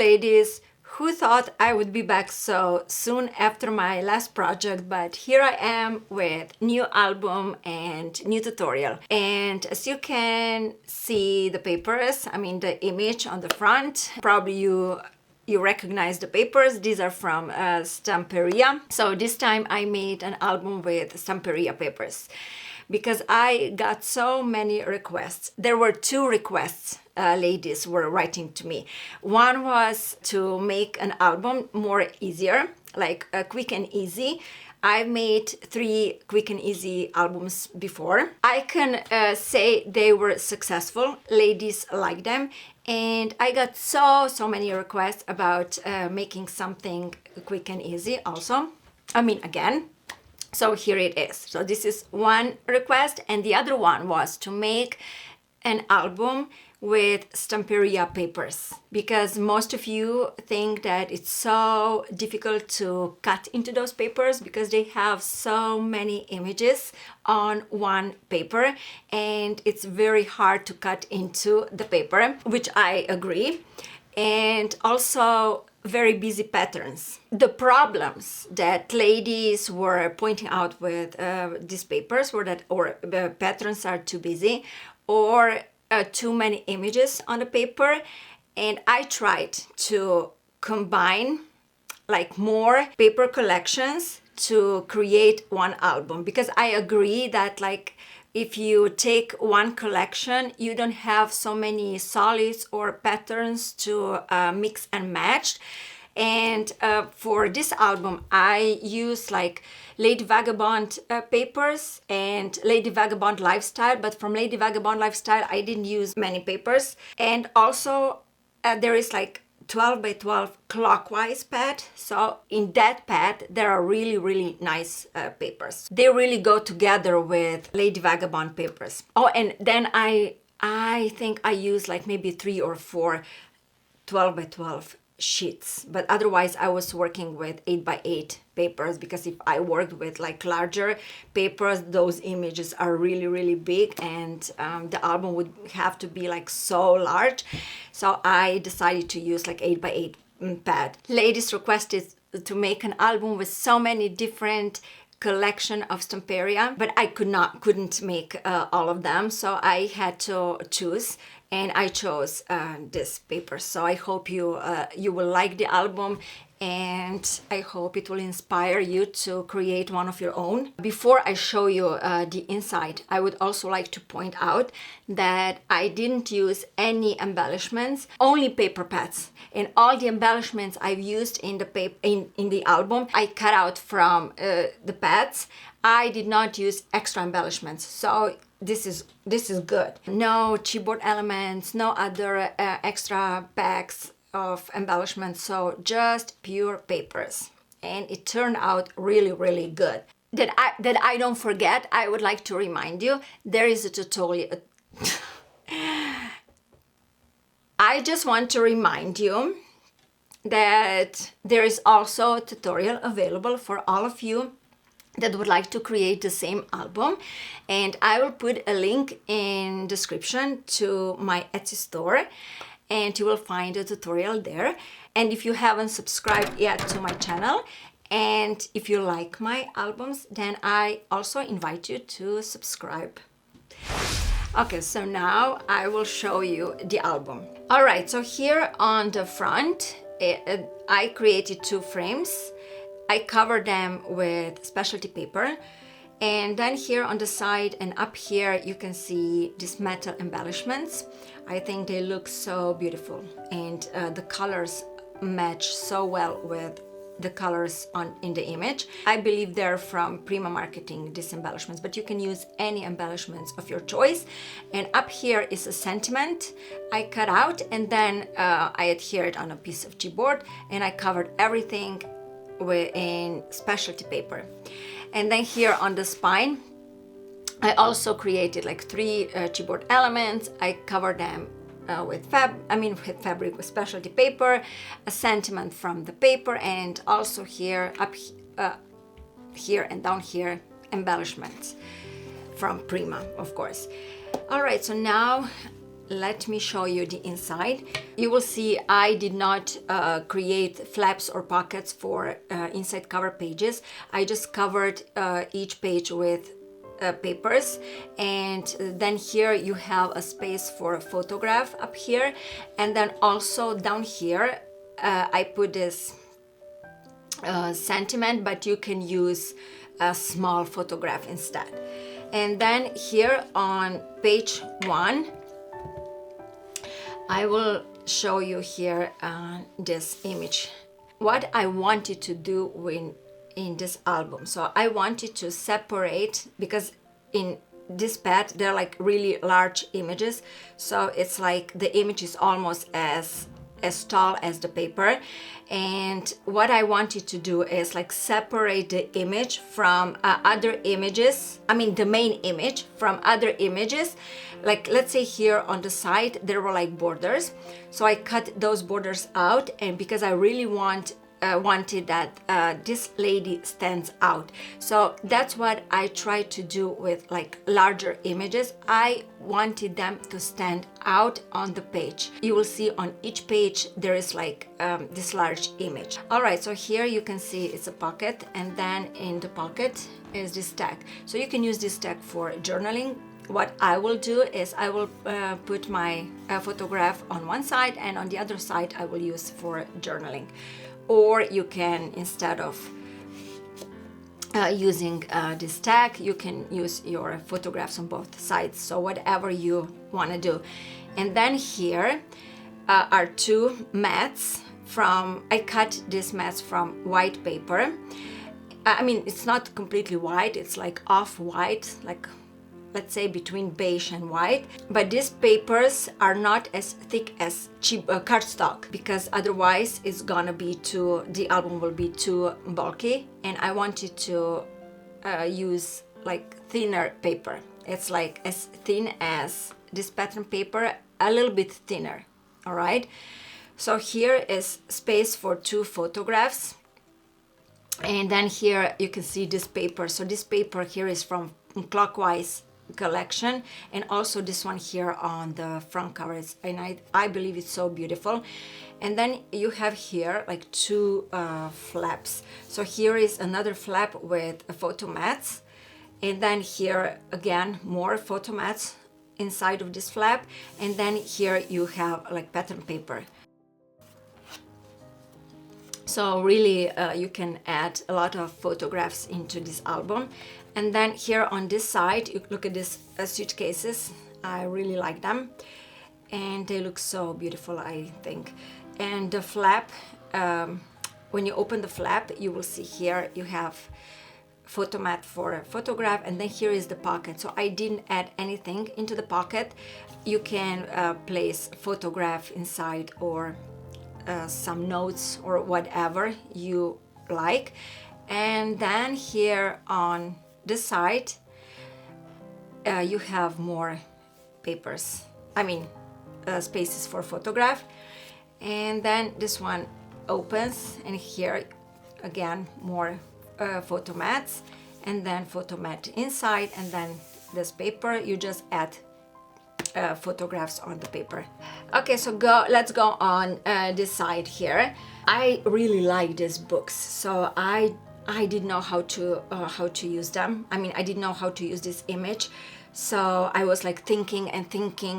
ladies, who thought I would be back so soon after my last project, but here I am with new album and new tutorial. And as you can see the papers, I mean the image on the front, probably you recognize the papers. These are from Stamperia. So this time I made an album with Stamperia papers because I got so many requests. There were two requests ladies were writing to me. One was to make an album more easier, like quick and easy. I've made 3 quick and easy albums before. I can say they were successful. Ladies like them. And I got so many requests about making something quick and easy also. I mean, again. So here it is. So this is one request, and the other one was to make an album with Stamperia papers, because most of you think that it's so difficult to cut into those papers because they have so many images on one paper and it's very hard to cut into the paper, which I agree. And also very busy patterns. The problems that ladies were pointing out with these papers were that the patterns are too busy or too many images on the paper. And I tried to combine like more paper collections to create one album, because I agree that like if you take one collection, you don't have so many solids or patterns to mix and match. And for this album, I use like Lady Vagabond papers and Lady Vagabond Lifestyle, but from Lady Vagabond Lifestyle, I didn't use many papers. And also there is like 12 by 12 clockwise pad. So in that pad, there are really nice papers. They really go together with Lady Vagabond papers. Oh, and then I think I use like maybe 3 or 4 12 by 12 sheets, but otherwise I was working with 8 by 8 papers, because if I worked with like larger papers, those images are really big, and the album would have to be like so large. So I decided to use like 8 by 8 pad. Ladies requested to make an album with so many different collection of Stamperia, but I couldn't make all of them, so I had to choose, and I chose this paper. So I hope you will like the album, and I hope it will inspire you to create one of your own. Before I show you the inside, I would also like to point out that I didn't use any embellishments, only paper pads. And all the embellishments I've used in the album, I cut out from the pads. I did not use extra embellishments. So this is good. No chipboard elements, no other extra packs of embellishments, so just pure papers, and it turned out really good. That I don't forget, I would like to remind you, there is a tutorial. I just want to remind you that there is also a tutorial available for all of you that would like to create the same album, and I will put a link in description to my Etsy store, and you will find a tutorial there. And if you haven't subscribed yet to my channel, and if you like my albums, then I also invite you to subscribe. Okay, so now I will show you the album. All right, so here on the front, I created 2 frames. I covered them with specialty paper, and then here on the side and up here you can see these metal embellishments. I think they look so beautiful, and the colors match so well with the colors in the image. I believe they're from Prima Marketing, these embellishments, but you can use any embellishments of your choice. And up here is a sentiment I cut out, and then I adhered on a piece of chipboard, and I covered everything in specialty paper. And then here on the spine, I also created like 3 chipboard elements. I covered them with fabric, with specialty paper, a sentiment from the paper, and also here here and down here embellishments from Prima, of course. All right, so now let me show you the inside. You will see I did not create flaps or pockets for inside cover pages. I just covered each page with papers, and then here you have a space for a photograph up here, and then also down here I put this sentiment, but you can use a small photograph instead. And then here on page 1 I will show you here this image, what I wanted to do in this album. So I wanted to separate, because in this pad they're like really large images, so it's like the image is almost as tall as the paper. And what I wanted to do is like separate the image from other images, I mean the main image from other images. Like let's say here on the side there were like borders, so I cut those borders out, and because I really wanted that this lady stands out, so that's what I tried to do with like larger images. I wanted them to stand out on the page. You will see on each page there is like this large image. All right, so here you can see it's a pocket, and then in the pocket is this tag, so you can use this tag for journaling. What I will do is I will put my photograph on one side, and on the other side I will use for journaling. Or you can, instead of using this tag, you can use your photographs on both sides, so whatever you want to do. And then here are 2 mats from, I cut these mats from white paper. I mean, it's not completely white, it's like off-white, like let's say between beige and white, but these papers are not as thick as cheap cardstock, because otherwise it's gonna be the album will be too bulky, and I wanted to use like thinner paper. It's like as thin as this pattern paper, a little bit thinner. All right, so here is space for 2 photographs, and then here you can see this paper. So this paper here is from Clockwise collection, and also this one here on the front covers, and I believe it's so beautiful. And then you have here like 2 flaps. So here is another flap with photo mats, and then here again more photo mats inside of this flap, and then here you have like pattern paper. So really you can add a lot of photographs into this album. And then here on this side, you look at these suitcases. I really like them, and they look so beautiful, I think. And the flap, when you open the flap, you will see here you have photo mat for a photograph, and then here is the pocket. So I didn't add anything into the pocket. You can place photograph inside, or some notes, or whatever you like. And then here on this side you have more papers, I mean spaces for photograph. And then this one opens, and here again more photo mats, and then photo mat inside, and then this paper you just add photographs on the paper. Okay, so let's go on this side here. I really like these books, so I didn't know how to use them. I mean, I didn't know how to use this image, so I was like thinking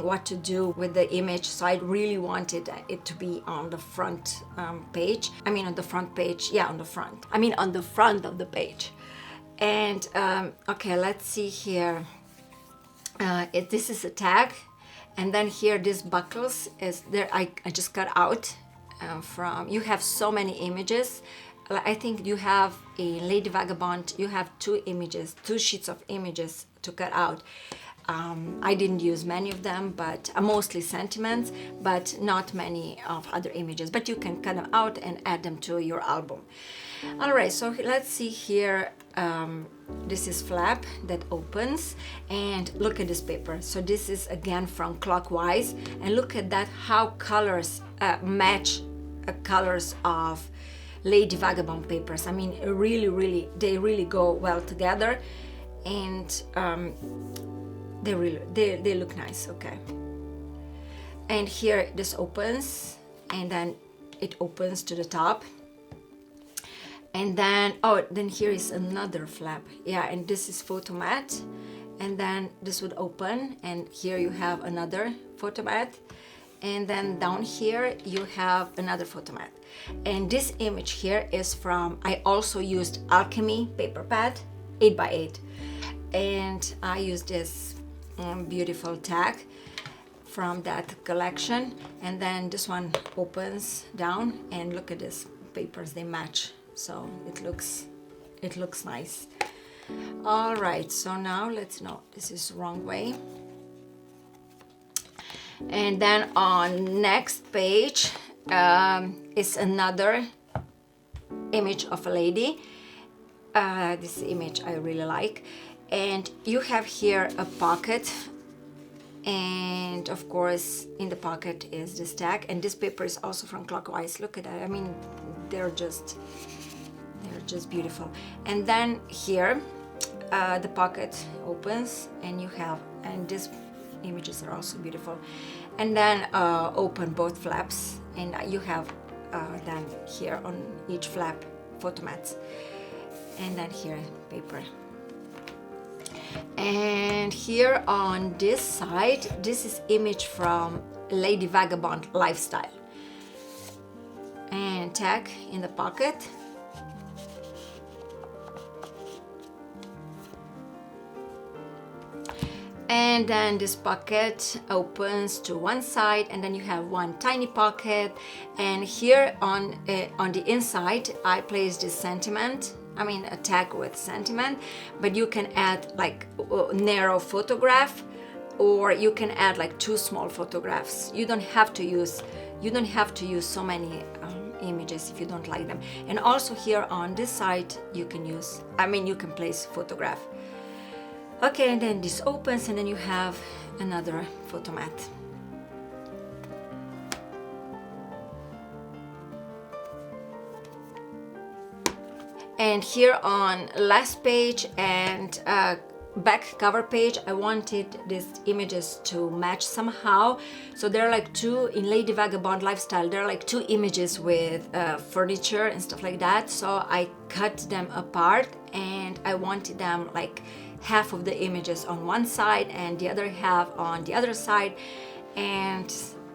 what to do with the image. So I really wanted it to be on the front page. I mean on the front page, yeah, on the front. I mean on the front of the page. And okay, let's see here. This is a tag, and then here this buckles is there. I just cut out from. You have so many images. I think you have a Lady Vagabond, you have 2 sheets of images to cut out. I didn't use many of them, but mostly sentiments, but not many of other images, but you can cut them out and add them to your album. All right, so let's see here. This is flap that opens, and look at this paper. So this is again from Clockwise, and look at that, how colors match colors of Lady Vagabond papers. I mean, they really go well together, and they look nice. Okay, And here this opens, and then it opens to the top. And then, oh, then here is another flap. Yeah, and this is photomat. And then this would open, and here you have another photomat. And then down here you have another photomat. And this image here is from, I also used Alchemy paper pad, 8x8. And I used this beautiful tag from that collection. And then this one opens down, and look at this papers, they match. So it looks nice. All right, so now let's know, this is wrong way. And then on next page is another image of a lady. This image I really like. And you have here a pocket, and of course in the pocket is this tag, and this paper is also from Clockwise. Look at that, I mean, they're just beautiful. And then here the pocket opens, and you have, and these images are also beautiful. And then open both flaps, and you have then here on each flap photomats, and then here paper. And here on this side, this is image from Lady Vagabond Lifestyle, and tag in the pocket. And then this pocket opens to one side, and then you have one tiny pocket. And here on the inside I placed this sentiment, I mean a tag with sentiment, but you can add like narrow photograph, or you can add like two small photographs. You don't have to use so many images if you don't like them. And also here on this side you can use, I mean, you can place photograph. Okay, and then this opens, and then you have another photomat. And here on last page and back cover page, I wanted these images to match somehow. So there are like two, in Lady Vagabond Lifestyle, there are like two images with furniture and stuff like that. So I cut them apart, and I wanted them like half of the images on one side and the other half on the other side, and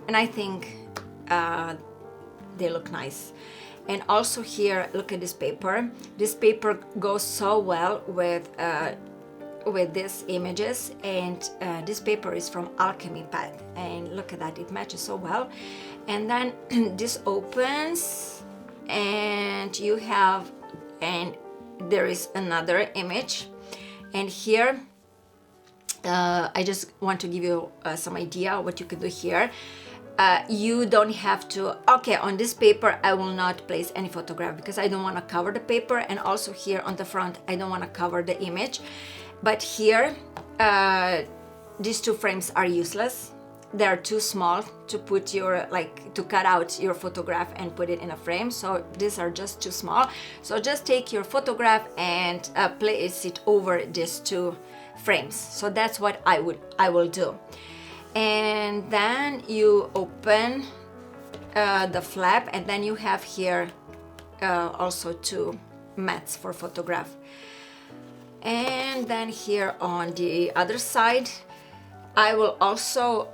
I think they look nice. And also here, look at this paper. This paper goes so well with these images, and this paper is from Alchemy pad, and look at that, it matches so well. And then this opens, and you have, and there is another image. And here I just want to give you some idea what you can do here. You don't have to, okay, on this paper I will not place any photograph because I don't want to cover the paper, and also here on the front I don't want to cover the image. But here these two frames are useless. They're too small to put your, like, to cut out your photograph and put it in a frame. So these are just too small. So just take your photograph and place it over these two frames. So that's what I will do. And then you open the flap, and then you have here also two mats for photograph. And then here on the other side, I will also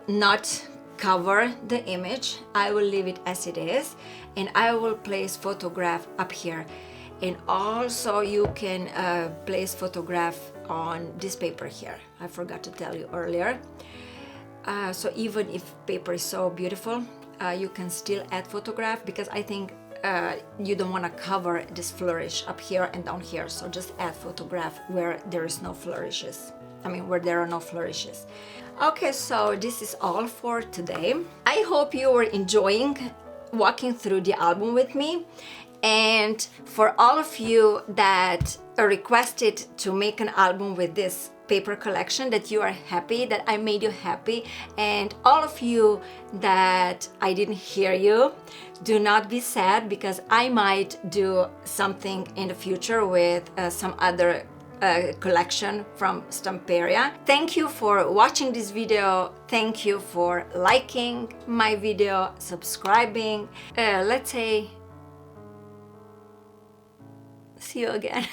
not cover the image. I will leave it as it is, and I will place photograph up here. And also you can place photograph on this paper here. I forgot to tell you earlier. So even if paper is so beautiful, you can still add photograph, because I think you don't want to cover this flourish up here and down here. So just add photograph where there is no flourishes. I mean, where there are no flourishes. Okay, so this is all for today. I hope you were enjoying walking through the album with me. And for all of you that requested to make an album with this paper collection, that you are happy, that I made you happy, and all of you that I didn't hear you, do not be sad, because I might do something in the future with some other collection from Stamperia. Thank you for watching this video. Thank you for liking my video, subscribing. Let's say, see you again.